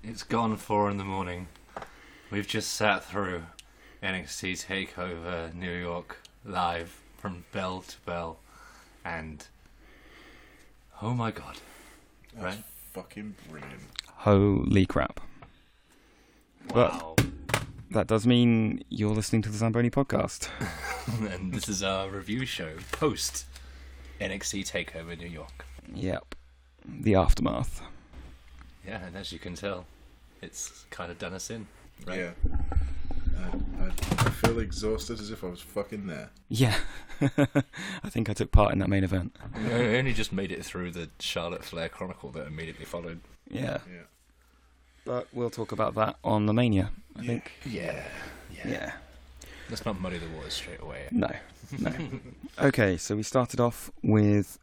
It's gone 4 in the morning. We've just sat through NXT Takeover New York live from bell to bell, and oh my god, That's right? fucking brilliant. Holy crap. Wow. That does mean you're listening to the Zamboni podcast. And this is our review show post NXT Takeover New York. Yep. The aftermath. Yeah, and as you can tell, it's kind of done us in, right? Yeah. I feel exhausted as if I was fucking there. Yeah. I think I took part in that main event. I only just made it through the Charlotte Flair Chronicle that immediately followed. Yeah. Yeah. But we'll talk about that on the Mania, I think. Yeah. Yeah. Let's not muddy the waters straight away. No. Okay, so we started off with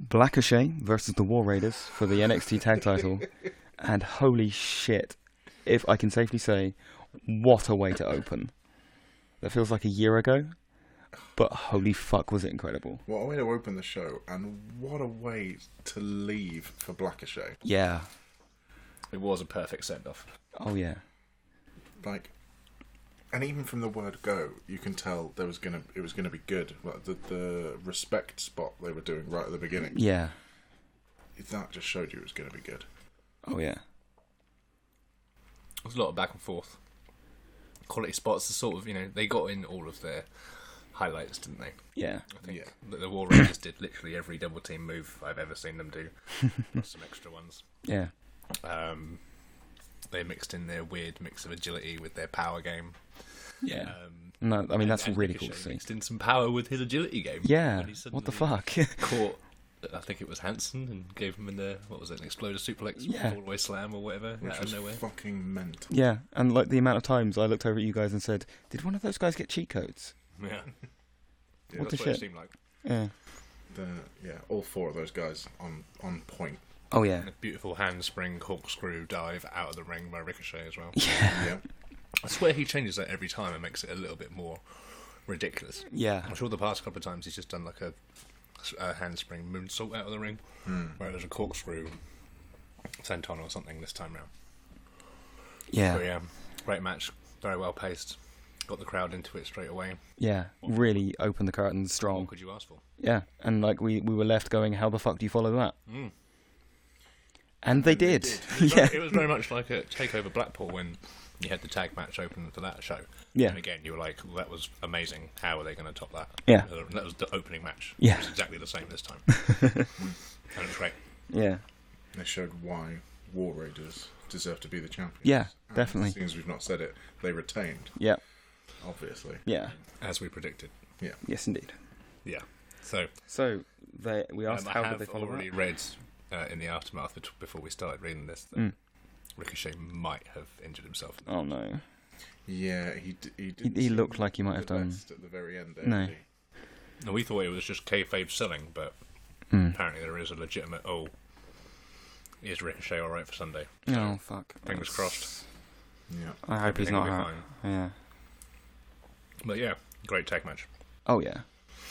Blackochet versus the War Raiders for the NXT Tag Title. And holy shit, if I can safely say, what a way to open. That feels like a year ago, but holy fuck was it incredible. What a way to open the show, and what a way to leave for Blackochet. Yeah. It was a perfect send-off. Oh yeah. Like, and even from the word go, you can tell it was gonna be good. Like the respect spot they were doing right at the beginning. Yeah. That just showed you it was gonna be good. Oh yeah. There's a lot of back and forth. Quality spots are sort of, they got in all of their highlights, didn't they? Yeah. I think Yeah. the War Raiders did literally every double team move I've ever seen them do. Plus some extra ones. Yeah. They mixed in their weird mix of agility with their power game. Yeah. No, I mean that's and really Ricochet cool to see. mixed in some power with his agility game. Yeah. When he What the suddenly fuck? Caught, I think it was Hansen, and gave him an exploder suplex, Yeah. all the way slam or whatever, Which out was of nowhere. fucking mental. Yeah, and like the amount of times I looked over at you guys and said, "Did one of those guys get cheat codes?" Yeah, What the that's what it shit? seemed like. Yeah. All four of those guys on point. Oh yeah. And a beautiful handspring corkscrew dive out of the ring by Ricochet as well. Yeah. Yeah. I swear he changes that every time and makes it a little bit more ridiculous. Yeah. I'm sure the past couple of times he's just done like a handspring moonsault out of the ring, where there's a corkscrew senton or something this time round. Yeah. But yeah, great match, very well paced. Got the crowd into it straight away. Yeah. Really opened the curtains What strong. could you ask for? Yeah, and like we were left going, how the fuck do you follow that? Mm. And they did. Yeah. It was very much like a Takeover Blackpool when you had the tag match open for that show. Yeah. And again, you were like, well, that was amazing. How are they going to top that? Yeah. That was the opening match. Yeah. It was exactly the same this time. And it was great. Yeah. They showed why War Raiders deserve to be the champions. Yeah, And definitely. As soon as we've not said it, they retained, Yeah. obviously. Yeah. As we predicted. Yeah. Yes, indeed. Yeah. So, So we asked I how have did they follow already that? read in the aftermath before we started reading this that Ricochet might have injured himself. Oh no. Yeah, he didn't He seem looked like he might have the done. best at the very end there, No. did he? And we thought it was just kayfabe selling, but apparently there is a legitimate, is Ricochet alright for Sunday? Oh fuck. Fingers crossed. Yeah. I hope he's Everything not will be hurt. fine. Yeah. But yeah, great tag match. Oh yeah.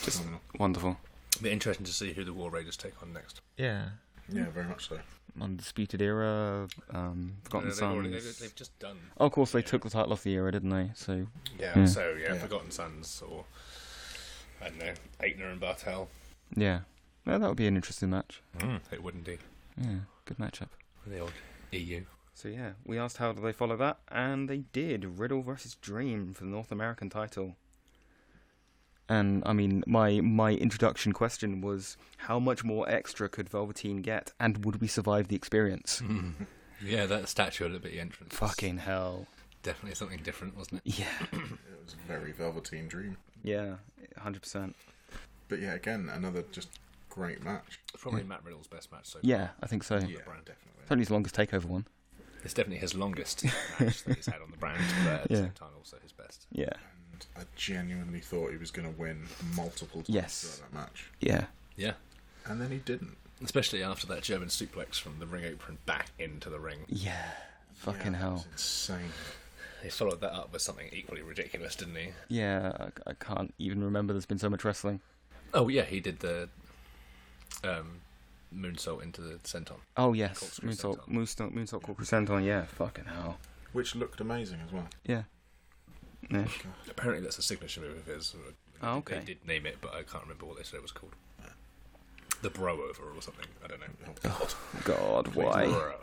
Just Phenomenal. wonderful. Be interesting to see who the War Raiders take on next. Yeah. Yeah, very much so. Undisputed Era, Forgotten Sons. They've just done. Oh, of course, they took the title off the era, didn't they? So Yeah, so Yeah. Forgotten Sons or I don't know, Aitner and Bartel. yeah, well, that would be an interesting match. It would indeed. Yeah, good matchup. The old EU. So yeah, we asked how do they follow that, and they did. Riddle versus Dream for the North American title. And I mean, my introduction question was, how much more extra could Velveteen get, and would we survive the experience? Yeah, that statue at the entrance. Fucking hell. Definitely something different, wasn't it? Yeah. It was a very Velveteen dream. Yeah, 100%. But yeah, again, another just great match. Probably Matt Riddle's best match so far. Yeah, I think so. Yeah, brand. definitely. Certainly his longest takeover one. It's definitely his longest match that he's had on the brand, but at the Yeah. same time also his best. Yeah. And I genuinely thought he was going to win multiple times Yes. throughout that match. Yeah. Yeah. And then he didn't. Especially after that German suplex from the ring apron back into the ring. Yeah. Fucking Yeah, that hell. was insane. He followed that up with something equally ridiculous, didn't he? Yeah, I can't even remember there's been so much wrestling. Oh yeah, he did the moonsault into the senton. Oh yes, Corkscrew moonsault, corkscrew senton. Yeah, fucking hell. Which looked amazing as well. Yeah. Yeah. Apparently that's a signature move of his. Oh, okay. They did name it, but I can't remember what they said it was called. The bro over or something. I don't know. Oh, God, why? Bro.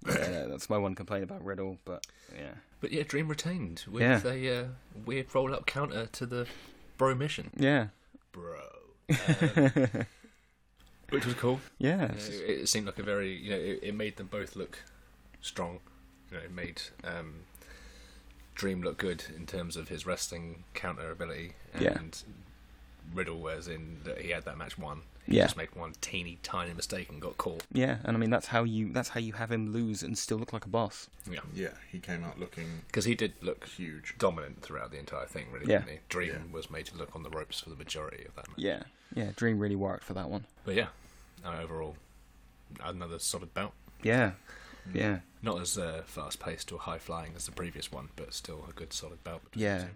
Yeah, that's my one complaint about Riddle, but yeah. But yeah, Dream retained with a weird roll-up counter to the bro mission. Yeah. Bro. Which was cool. Yeah. It seemed like a very, it made them both look strong. It made Dream look good in terms of his wrestling counter ability, and Riddle was in that he had that match won. He just made one teeny tiny mistake and got caught. Yeah, and I mean that's how you have him lose and still look like a boss. Yeah, he came out looking because he did look huge, dominant throughout the entire thing. Really, didn't he? Dream was made to look on the ropes for the majority of that match. Yeah, Dream really worked for that one. But overall, another solid bout. Yeah. Not as fast-paced or high-flying as the previous one, but still a good solid bout. Yeah,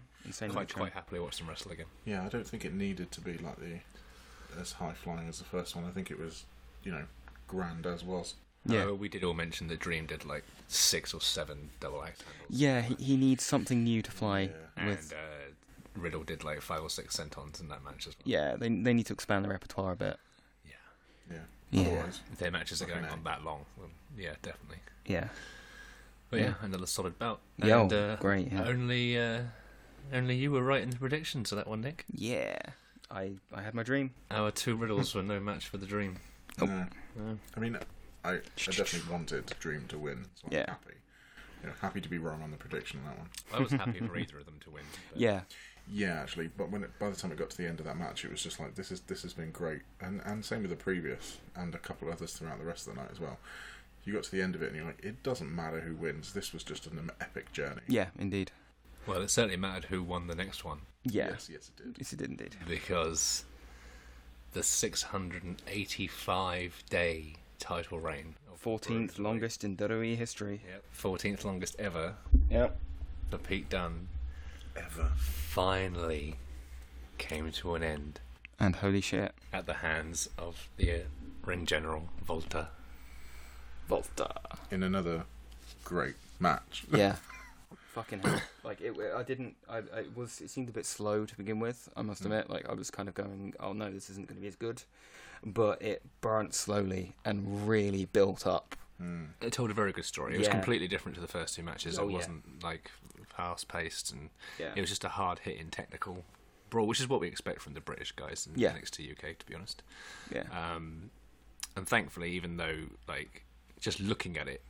quite happily watch them wrestle again. Yeah, I don't think it needed to be like as high-flying as the first one. I think it was, grand as was. Yeah, we did all mention that Dream did like 6 or 7 double axe handles. Yeah, he needs something new to fly with. And Riddle did like 5 or 6 sentons in that match as well. Yeah, they need to expand the repertoire a bit. Yeah. Otherwise, if their matches are going on that long, well, yeah, definitely. Yeah. But another solid bout. Yeah, and, great. Yeah. Only you were right in the predictions of that one, Nick. Yeah, I had my dream. Our 2 riddles were no match for the Dream. No. I mean, I definitely wanted Dream to win, so I'm happy. Happy to be wrong on the prediction on that one. I was happy for either of them to win. But... Yeah, actually, but by the time it got to the end of that match, it was just like this has been great, and same with the previous and a couple of others throughout the rest of the night as well. You got to the end of it and you're like, it doesn't matter who wins. This was just an epic journey. Yeah, indeed. Well, it certainly mattered who won the next one. Yeah. Yes, it did. Yes, it did indeed. Because the 685-day title reign. 14th longest in WWE history. Yep. 14th longest ever. Yep. For Pete Dunne. Ever. Finally came to an end. And holy shit. At the hands of the ring general, Volta. Volta. In another great match. Yeah. Fucking hell. Like, it seemed a bit slow to begin with, I must admit. Like, I was kind of going, oh no, this isn't going to be as good. But it burnt slowly and really built up. It told a very good story. It was completely different to the first 2 matches. It wasn't like fast-paced, and it was just a hard-hitting technical brawl, which is what we expect from the British guys in NXT UK, to be honest. Yeah. And thankfully, even though like just looking at it,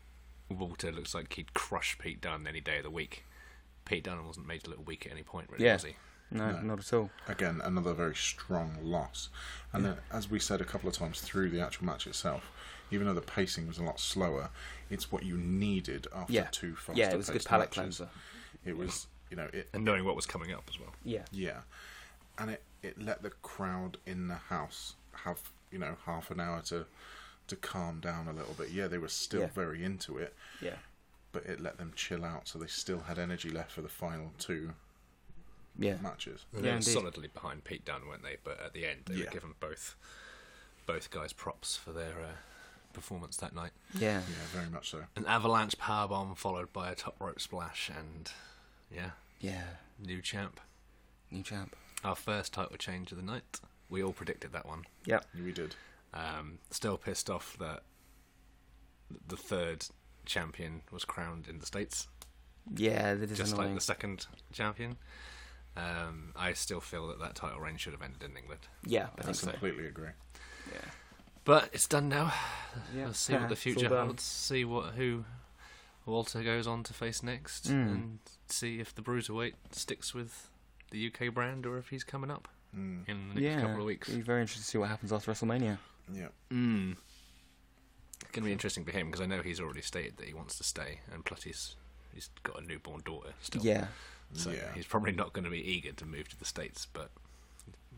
Walter looks like he'd crush Pete Dunne any day of the week. Pete Dunne wasn't made to look weak at any point, really, was he? No, not at all. Again, another very strong loss. And as we said a couple of times through the actual match itself, even though the pacing was a lot slower, it's what you needed after 2 fast. Yeah, it was a good palate cleanser. It was, and knowing what was coming up as well. Yeah. Yeah. And it let the crowd in the house have, half an hour to calm down a little bit. Yeah, they were still very into it. Yeah. But it let them chill out, so they still had energy left for the final 2 matches. They were solidly behind Pete Dunne, weren't they? But at the end, they were given both guys props for their performance that night. Yeah. Yeah, very much so. An avalanche powerbomb followed by a top rope splash, and new champ. Our first title change of the night. We all predicted that one. Yeah, we did. Still pissed off that the 3rd champion was crowned in the States. Yeah, that is just annoying. Like the 2nd champion. I still feel that title reign should have ended in England. Yeah, I think so. Completely agree. Yeah, but it's done now. Yeah. Let's see what the future holds. See who Walter goes on to face next, and see if the Bruiserweight sticks with the UK brand or if he's coming up in the next couple of weeks. It'll be very interesting to see what happens after WrestleMania. Yeah. It's going to be interesting for him because I know he's already stated that he wants to stay, and plus he's got a newborn daughter still. Yeah. So he's probably not going to be eager to move to the States, but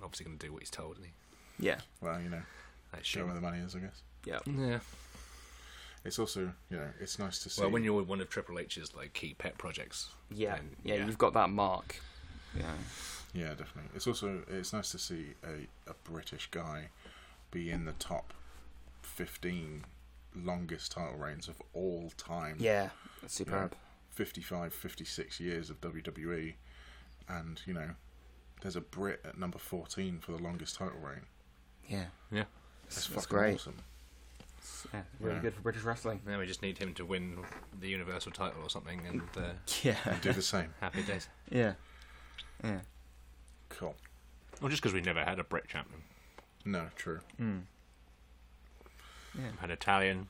obviously going to do what he's told, isn't he? Yeah. Well, show where the money is, I guess. Yeah. Yeah. It's also, it's nice to see. Well, when you're one of Triple H's like key pet projects. Yeah. You've got that mark. Yeah. Yeah, definitely. It's nice to see a British guy be in the top 15 longest title reigns of all time. Yeah, that's superb. 55, 56 years of WWE, and there's a Brit at number 14 for the longest title reign. Yeah. That's That's fucking great. awesome. Yeah, really good for British wrestling. Now we just need him to win the Universal title or something, and Yeah. And do the same. happy days. Yeah. Cool. Well, just because we never had a Brit champion. No, true. Yeah. We've had Italian,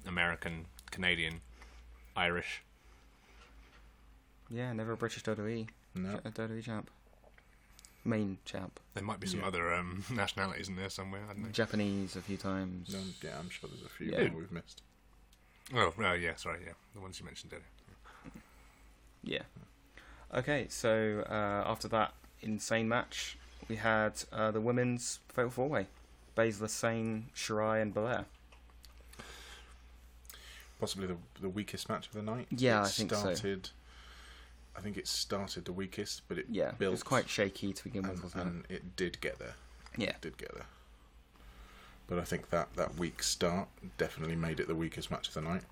American, Canadian, Irish. Yeah, never a British WWE. No. A WWE champ. Main champ. There might be some other nationalities in there somewhere, I don't know. Japanese a few times. No, yeah, I'm sure there's a few Yeah. more we've missed. Oh, yeah, sorry, yeah. The ones you mentioned earlier. Yeah. Okay, so after that insane match, we had the women's Fatal 4-Way. Baszler, Sane, Shirai and Belair. Possibly the weakest match of the night. Yeah, I think so. I think it started the weakest, but it It built. was quite shaky to begin with, wasn't and it did get there. Yeah. It did get there. But I think that weak start definitely made it the weakest match of the night.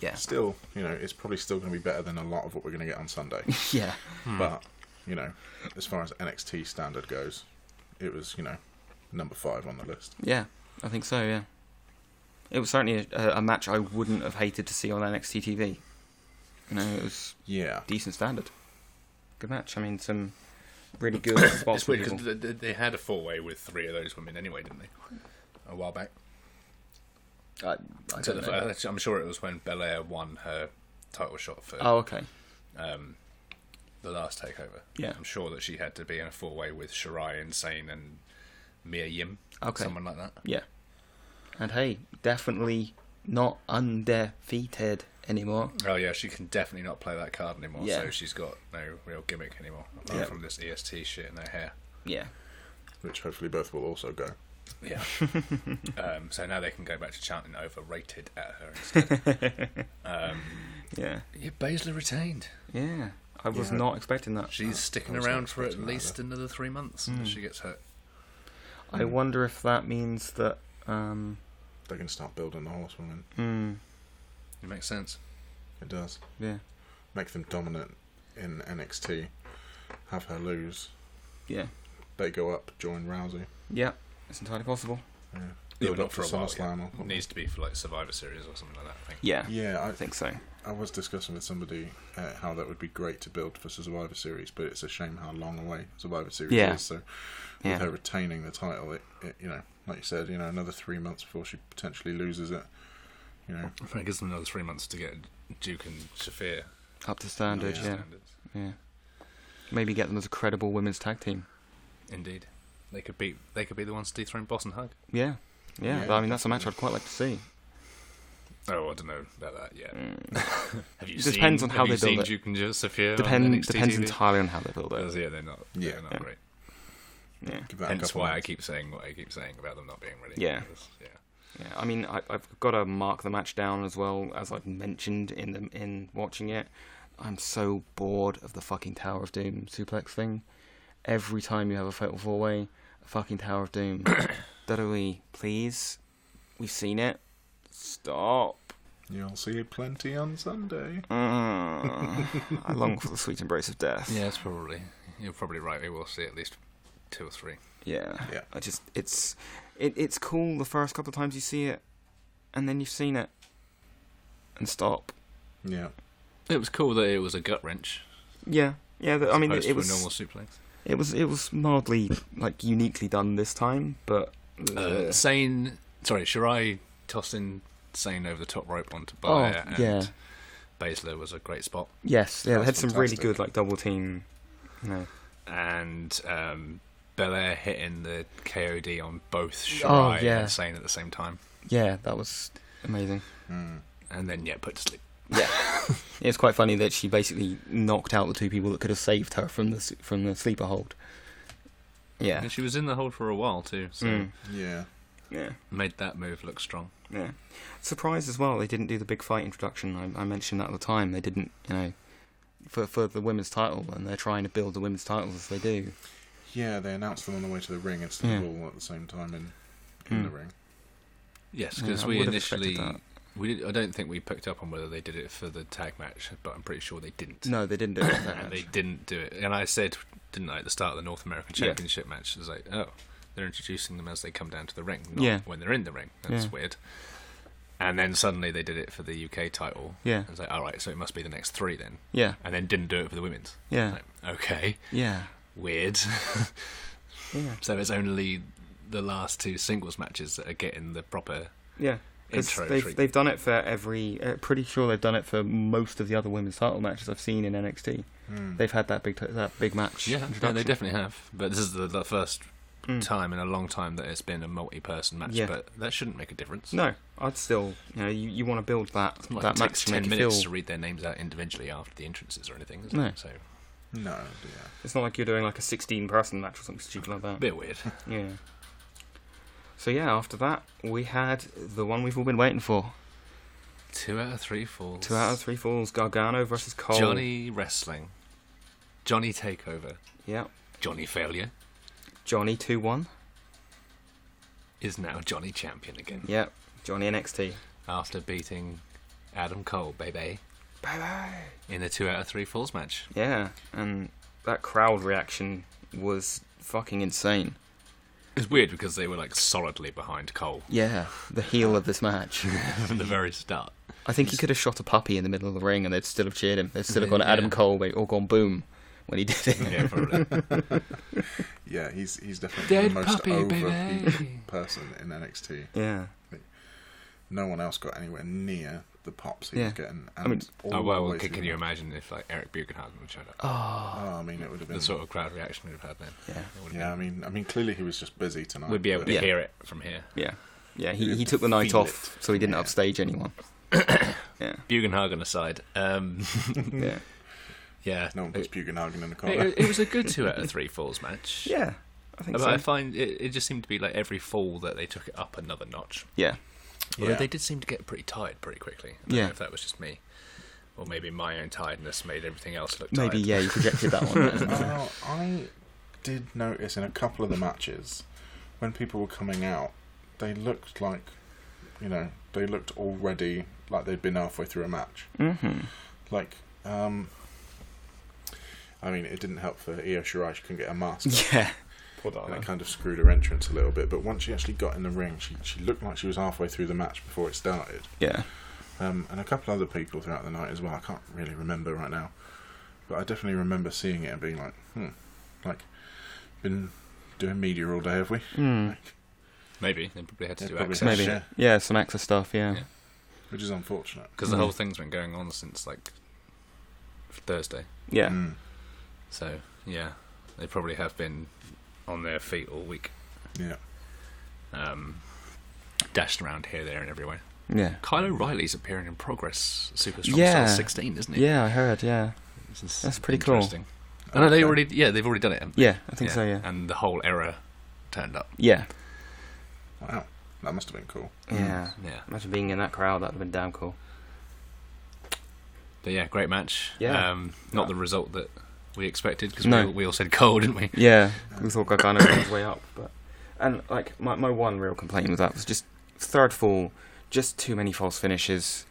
Yeah. Still, it's probably still going to be better than a lot of what we're going to get on Sunday. Yeah. But, as far as NXT standard goes, it was, number 5 on the list. Yeah, I think so, yeah. It was certainly a match I wouldn't have hated to see on NXT TV. It was Yeah. decent standard. Good match. I mean, some really good spots. It's weird because they had a 4-way with 3 of those women anyway, didn't they? A while back. I don't know. I'm sure it was when Belair won her title shot for Oh, okay. the last takeover. Yeah. I'm sure that she had to be in a 4-way with Shirai, Insane, and Mia Yim. Okay. Someone like that. Yeah. And hey, definitely not undefeated anymore. Oh yeah, she can definitely not play that card anymore. Yeah. So she's got no real gimmick anymore, apart from this EST shit in her hair. Yeah. Which hopefully both will also go. Yeah. So now they can go back to chanting overrated at her instead. Yeah. Yeah, Baszler retained. Yeah. I was Yeah. not expecting that. She's sticking I was not around for at expecting that least another 3 months until she gets hurt. I wonder if that means that. They can start building the horsewoman. It makes sense. It does. Yeah. Make them dominant in NXT. Have her lose. Yeah. They go up, join Rousey. Yeah. It's entirely possible. Yeah. Yeah, Build but up not for to a while. SummerSlam. Yeah. It needs to be for like Survivor Series or something like that, I think. Yeah. Yeah, I think so. I was discussing with somebody how that would be great to build for Survivor Series, but it's a shame how long away Survivor Series is. So with her retaining the title, it like you said, another 3 months before she potentially loses it. It gives them another 3 months to get Duke and Shafir Up to standard, Yeah. yeah. standards. Yeah. Maybe get them as a credible women's tag team. Indeed, they could be the ones to dethrone Boss and Hug. Yeah. Yeah. Yeah, I mean, that's a match I'd quite like to see. Oh, I don't know about that yet. Have you It seen? depends on how have you they build seen it. Duke and Shafir? on Depends NXT TV? entirely on how they build it. Because, yeah, they're not. Yeah. they're not Yeah. great. Yeah. Give that a Hence couple why I months. keep saying what I keep saying about them not being ready. Yeah. Because, yeah. Yeah, I mean, I've got to mark the match down as well, as I've mentioned in watching it. I'm so bored of the fucking Tower of Doom suplex thing. Every time you have a Fatal 4-Way, a fucking Tower of Doom. WWE, please. We've seen it. Stop. You'll see plenty on Sunday. I long for the sweet embrace of death. Yeah, you're probably right. We will see at least 2 or 3. Yeah. Yeah. It's cool the first couple of times you see it, and then you've seen it, and stop. Yeah. It was cool that it was a gut wrench. Yeah. Yeah. I mean, Opposed it to was a normal suplex. It was mildly uniquely done this time, but Shirai tossing Sane over the top rope onto Belair, and Baszler was a great spot. Yes, yeah, they had That's some really fantastic. good double team, And Belair hitting the KOD on both Shirai and Sane at the same time. Yeah, that was amazing. And then put to sleep. Yeah, it's quite funny that she basically knocked out the 2 people that could have saved her from the sleeper hold. Yeah, And she was in the hold for a while too, so Yeah. yeah, made that move look strong. yeah. Surprised as well they didn't do the big fight introduction. I mentioned that at the time. They didn't, for the women's title, and they're trying to build the women's titles as they do. Yeah, they announced them on the way to the ring instead of all at the same time in the ring. Yes, because I we would have expected initially that. I don't think we picked up on whether they did it for the tag match, but I'm pretty sure they didn't. No, they didn't do it. That And match. they didn't do it. And I said, didn't I, at the start of the North American Yeah. Championship match, it was like, oh, they're introducing them as they come down to the ring, not Yeah. when they're in the ring. That's Yeah. weird. And then suddenly they did it for the UK title. Yeah. I was like, all right, so it must be the next 3 then. Yeah. And then didn't do it for the women's. Yeah. Like, okay, Yeah. weird. Yeah. So it's only the last 2 singles matches that are getting the proper Yeah. Because intro they've treatment. done it for every. Pretty sure they've done it for most of the other women's title matches I've seen in NXT. They've had that big match. Yeah, no, they introduction. definitely have. But this is the first Mm. time in a long time that it's been a multi-person match. Yeah. But that shouldn't make a difference. No, I'd still. You want to build that It's not like that it match takes to 10 make you minutes feel. to read their names out individually after the entrances or anything, is No. it? So, No, yeah. It's not like you're doing like a 16-person match or something stupid like a that. bit weird. Yeah. So yeah, after that we had the one we've all been waiting for. 2 out of 3 falls. 2 out of 3 falls. Gargano versus Cole. Johnny Wrestling. Johnny Takeover. Yeah. Johnny Failure Johnny 2-1. is now Johnny Champion again. Yeah. Johnny NXT. After beating Adam Cole, baby, Bye bye. in a 2 out of 3 falls match. Yeah, and that crowd reaction was fucking insane. It's weird because they were like solidly behind Cole Yeah, the heel of this match. from the very start. I think he could have shot a puppy in the middle of the ring and they'd still have cheered him. They'd still have gone Yeah. Adam Cole, or gone boom when he did it. Yeah, probably. Yeah, he's definitely Dead the most puppy, over baby. person in NXT. Yeah. No one else got anywhere near the pops he Yeah. was getting. And I mean- all Oh, the well, way can through you the match. imagine if like Eric Buchenhagen would showed up? Oh. I mean, it would have been. The sort of crowd reaction we'd have had then. Yeah. It would have Yeah, been- I mean, clearly he was just busy tonight. we'd be able to Yeah. hear it from here. Yeah. Yeah, he took the night Feel off, it. so he didn't Yeah. upstage anyone. Yeah. Buchenhagen aside, Yeah. yeah, No one puts Buchenhagen in the it, corner. it was a good 2 out of 3 falls match. Yeah. I think But so. I find it just seemed to be like every fall that they took it up another notch. Yeah. Although Yeah. they did seem to get pretty tired pretty quickly. I don't Yeah. know if that was just me. Or maybe my own tiredness made everything else look Maybe, tired. yeah, you projected that one. I did notice in a couple of the matches, when people were coming out, they looked like, they looked already like they'd been halfway through a match. Mm-hmm. Like, I mean, it didn't help for Io Shirai. She couldn't get a mask. Yeah. Poor And darling. it kind of screwed her entrance a little bit. But once she actually got in the ring, she looked like she was halfway through the match before it started. Yeah. And a couple other people throughout the night as well. I can't really remember right now. But I definitely remember seeing it and being like, like, been doing media all day, have we? Mm. Like, Maybe. They probably had to Yeah, do probably access. Maybe. Yeah. Yeah, some extra stuff, yeah. Yeah. which is unfortunate. Because the whole thing's been going on since like Thursday. Yeah. Mm. So, yeah. They probably have been on their feet all week. Yeah. Dashed around here, there and everywhere. Yeah. Kyle O'Reilly's appearing in Progress Super Strong Yeah. Style 16, isn't he? Yeah, I heard, yeah. This is That's pretty cool. interesting. I know they've already done it. haven't they? Yeah, I think so, yeah. And the whole era turned up. Yeah. Wow. That must have been cool. Yeah. Yeah. Imagine being in that crowd, that would have been damn cool. But yeah, great match. Yeah. Not the result that we expected because No. we all said Cole, didn't we? Yeah, we thought Gargano was on his way up. And, like, my one real complaint with that was just third fall, just too many false finishes.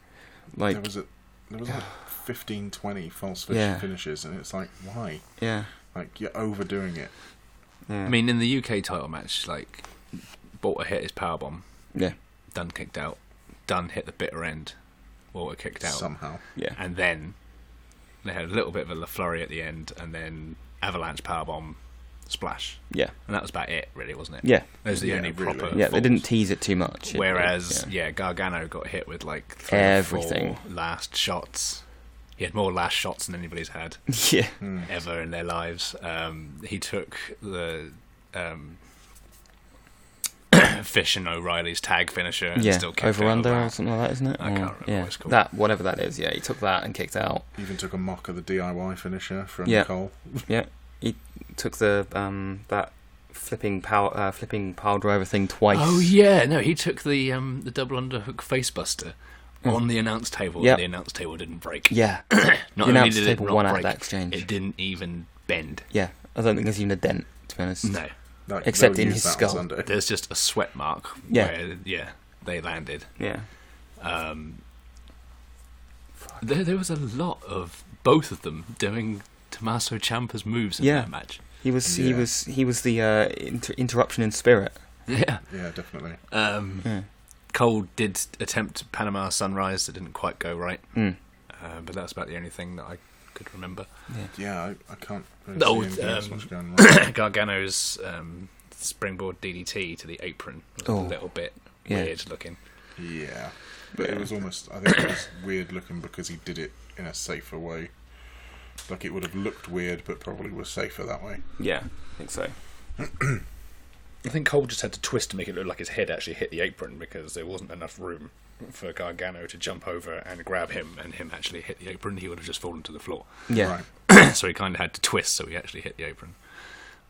Like, There was like 15, 20 false Yeah. finishes, and it's like, why? yeah. Like, you're overdoing it. Yeah. I mean, in the UK title match, like, Walter hit his powerbomb. Yeah. Dunn kicked out. Dunn hit the bitter end. Walter kicked out. Somehow. Yeah. And then they had a little bit of a La Flurry at the end, and then Avalanche powerbomb splash. Yeah. And that was about it, really, wasn't it? Yeah. Those are the Yeah, only really. proper. Yeah, they didn't falls. tease it too much. Whereas, yeah. Gargano got hit with like 3 Everything. or 4 last shots. He had more last shots than anybody's had Yeah. ever in their lives. He took the Fish and O'Reilly's tag finisher and Yeah, still kicked over out under of or that. something like that, isn't it? I can't Or- remember yeah. what it's called. That, whatever that is, yeah. He took that and kicked out. Even took a mock of the DIY finisher from Yeah. Cole. Yeah. He took the that flipping pile driver thing twice. Oh yeah, no, he took the double underhook facebuster on the announce table. Yep. And the announce table didn't break. Yeah. Not The only announce did table it not won out break, that exchange. it didn't even bend. Yeah. I don't think there's even a dent, to be honest. No, Like, Except they'll in use his that on skull. Sunday. there's just a sweat mark. Yeah. Where, yeah. they landed. Yeah. There was a lot of both of them doing Tommaso Ciampa's moves in that match. He was the interruption in spirit. Yeah. Yeah, definitely. Cole did attempt Panama Sunrise. It didn't quite go right. But that's about the only thing that I could remember. Yeah, I can't really see anything else much going wrong. Gargano's springboard DDT to the apron was a little bit weird looking. Yeah. But it was almost, I think it was weird looking because he did it in a safer way. Like, it would have looked weird, but probably was safer that way. Yeah, I think so. I think Cole just had to twist to make it look like his head actually hit the apron because there wasn't enough room for Gargano to jump over and grab him and him actually hit the apron. He would have just fallen to the floor. Yeah. Right. So he kind of had to twist so he actually hit the apron.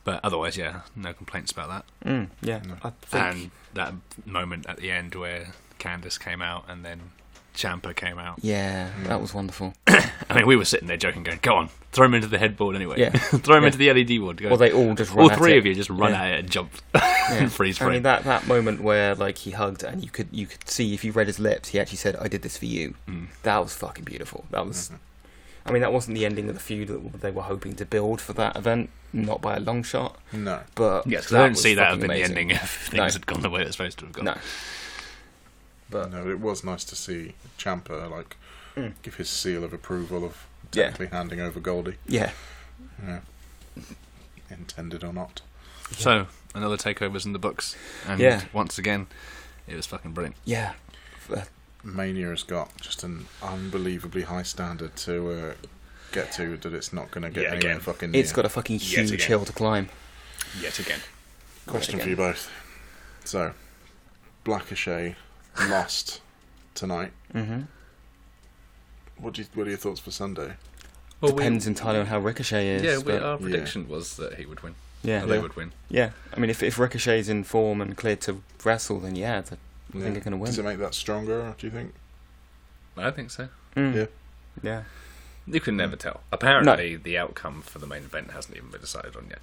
But otherwise, yeah, no complaints about that. Yeah. No. I think... And that moment at the end where Candice came out and then Ciampa came out. Yeah, that was wonderful. I mean, we were sitting there joking, going, "Go on, throw him into the headboard anyway. Yeah. Throw him into the LED board." Go. Well, they all just run all at three it. of you just run at it and jump and freeze frame. I mean, that moment where like he hugged and you could see if you read his lips, he actually said, "I did this for you." That was fucking beautiful. That was. I mean, that wasn't the ending of the feud that they were hoping to build for that event, not by a long shot. No. But yes, because I don't see that fucking have been amazing. the ending if things had gone the way they're supposed to have gone. No. But No, it was nice to see Ciampa give his seal of approval of technically handing over Goldie. yeah. Yeah. Intended or not. So another takeovers in the books, and once again, it was fucking brilliant. Yeah. Mania has got just an unbelievably high standard to get to that it's not going to get anywhere fucking near. It's got a fucking huge hill to climb. Yet again. Question for you both. So, Blackachet lost tonight. Mm-hmm. What are your thoughts for Sunday? Well, Depends entirely on how Ricochet is. Yeah, but our prediction was that he would win. yeah, They would win. Yeah, I mean, if Ricochet's in form and cleared to wrestle, then I think they're going to win. Does it make that stronger, do you think? I think so. Yeah. Yeah. You can never tell. Apparently, the outcome for the main event hasn't even been decided on yet.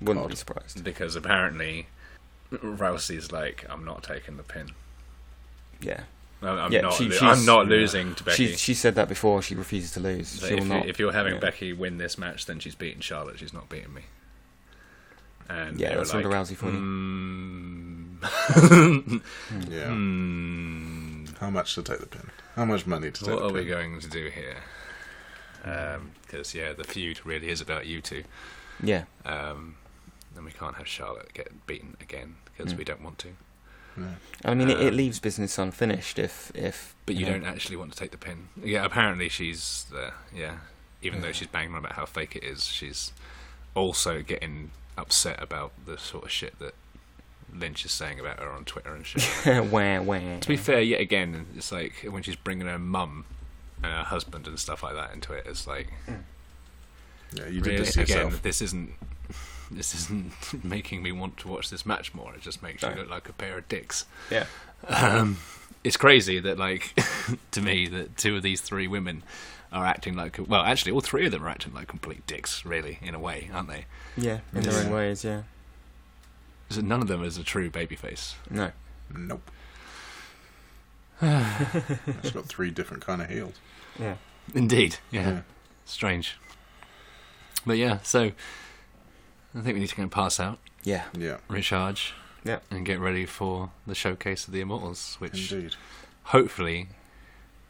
Wouldn't be surprised. Because apparently, Rousey's like, "I'm not taking the pin. Yeah. I'm Yeah, I'm not losing to Becky." She said that before. She refuses to lose. So She will not. if you're having Becky win this match, then she's beating Charlotte. She's not beating me. And Yeah, they were that's Ronda Rousey for you. Yeah. How much to take the pin? How much money to take the pin? What are we going to do here? Because the feud really is about you two. Yeah. And we can't have Charlotte get beaten again because we don't want to. No. I mean, it leaves business unfinished if. But you don't actually want to take the pin. Yeah, apparently she's even though she's banging on about how fake it is, she's also getting upset about the sort of shit that Lynch is saying about her on Twitter and shit. Where? To be fair, yet again, it's like when she's bringing her mum and her husband and stuff like that into it, it's like, Yeah, you did really, this to again, yourself. this isn't making me want to watch this match more. It just makes you look like a pair of dicks. Yeah. It's crazy that, like, to me, that two of these three women are acting like, well, actually, all three of them are acting like complete dicks, really, in a way, aren't they? Yeah, in their own ways, yeah. So none of them is a true babyface. No. Nope. It's got three different kind of heels. Yeah. Indeed, yeah. Strange. But yeah, so I think we need to go and pass out, Yeah. Yeah. recharge, Yeah. and get ready for the showcase of the Immortals, which Indeed. hopefully,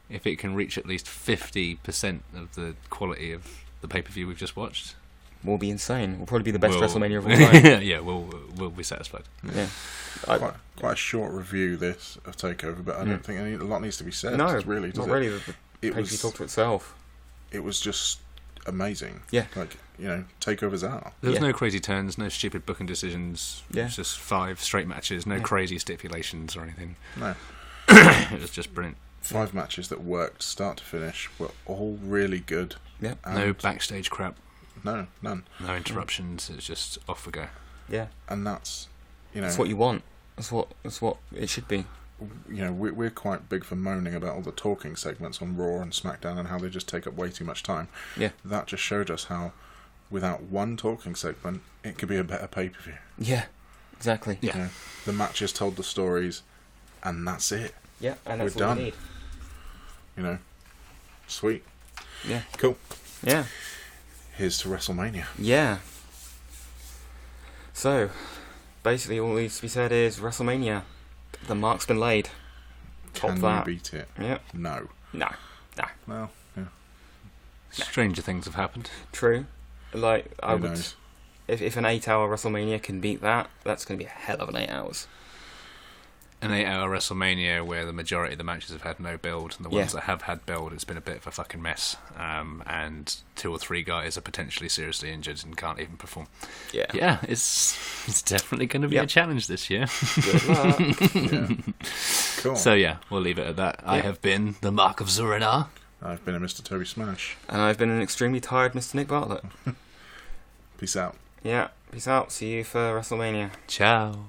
if it can reach at least 50% of the quality of the pay-per-view we've just watched, Will be insane. Will probably be the best we'll- WrestleMania of all time. yeah, we'll be satisfied. Yeah. Quite a short review this of Takeover, but I don't think a lot needs to be said. No, really, does not it? really. The It pay-per-view was- talked for itself. It was just amazing. Yeah. Like, Takeover's out. There was Yeah. no crazy turns, no stupid booking decisions. Yeah. It was just 5 straight matches, no crazy stipulations or anything. No. It was just brilliant. 5 matches that worked start to finish were all really good. Yeah. No backstage crap, No, none. no interruptions. It's just off we go. Yeah. And that's, That's what you want. That's what it should be. we're quite big for moaning about all the talking segments on Raw and SmackDown and how they just take up way too much time. Yeah. That just showed us how, without one talking segment, it could be a better pay-per-view. Yeah. Exactly. Yeah. The matches told the stories, and that's it. Yeah, and that's We're all done. we need. You know, sweet. Yeah. Cool. Yeah. Here's to WrestleMania. Yeah. So, basically all needs to be said is WrestleMania. The mark's been laid. Top Can that. you beat it? Yeah. No. No. Well, yeah. Stranger things have happened. True. Like, I Who would... knows? If an 8-hour WrestleMania can beat that, that's going to be a hell of an 8 hours. An 8-hour WrestleMania where the majority of the matches have had no build, and the ones Yeah. that have had build, it's been a bit of a fucking mess. And 2 or 3 guys are potentially seriously injured and can't even perform. Yeah. Yeah, it's definitely going to be Yep. a challenge this year. Good luck. Yeah. Cool. So yeah, we'll leave it at that. I Yep. have been the Mark of Zurinar. I've been a Mr. Toby Smash. And I've been an extremely tired Mr. Nick Bartlett. Peace out. Yeah. Peace out. See you for WrestleMania. Ciao.